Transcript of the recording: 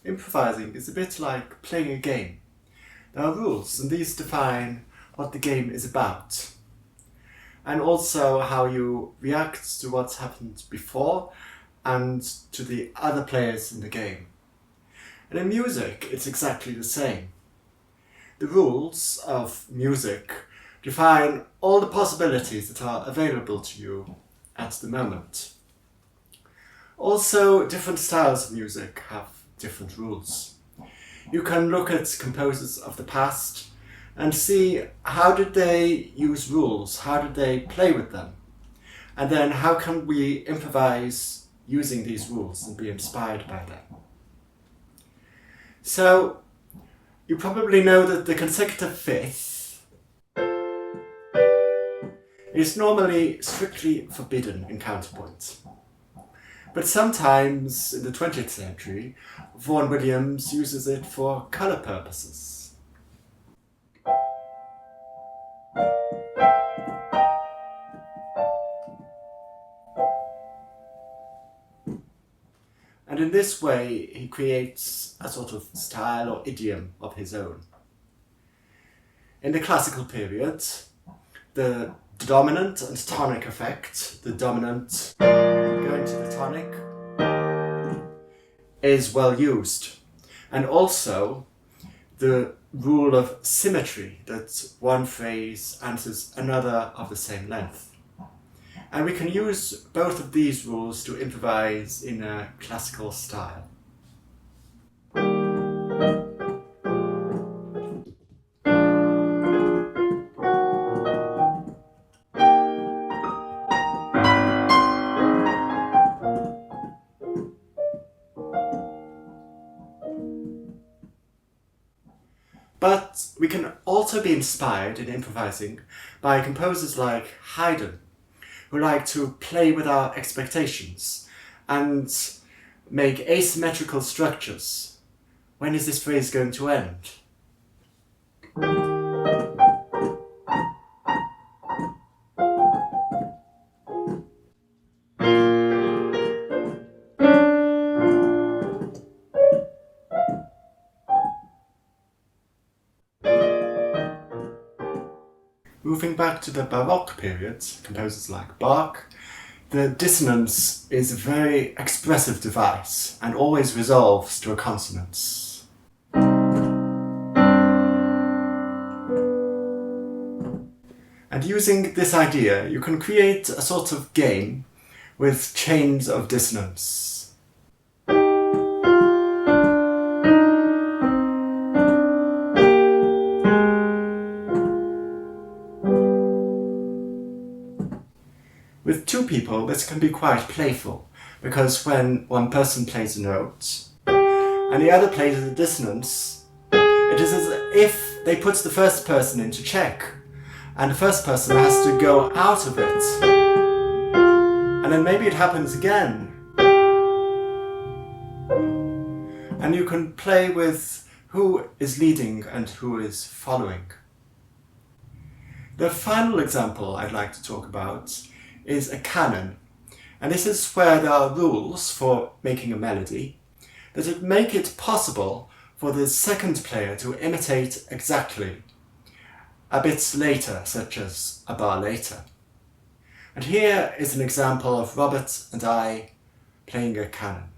Improvising is a bit like playing a game. There are rules, and these define what the game is about, and also how you react to what's happened before and to the other players in the game. And in music, it's exactly the same. The rules of music define all the possibilities that are available to you at the moment. Also, different styles of music have different rules. You can look at composers of the past and see how did they use rules, how did they play with them, and then how can we improvise using these rules and be inspired by them. So, you probably know that the consecutive fifth is normally strictly forbidden in counterpoint. But sometimes in the 20th century, Vaughan Williams uses it for colour purposes. And in this way, he creates a sort of style or idiom of his own. In the classical period, the dominant and tonic effect, the dominant going to the tonic, is well used. And also the rule of symmetry, that one phrase answers another of the same length. And we can use both of these rules to improvise in a classical style. But we can also be inspired in improvising by composers like Haydn, who like to play with our expectations and make asymmetrical structures. When is this phrase going to end? Moving back to the Baroque period, composers like Bach, the dissonance is a very expressive device and always resolves to a consonance. And using this idea, you can create a sort of game with chains of dissonance. With two people, this can be quite playful, because when one person plays a note and the other plays a dissonance, it is as if they put the first person into check, and the first person has to go out of it. And then maybe it happens again. And you can play with who is leading and who is following. The final example I'd like to talk about is a canon, and this is where there are rules for making a melody that would make it possible for the second player to imitate exactly a bit later, such as a bar later. And here is an example of Robert and I playing a canon.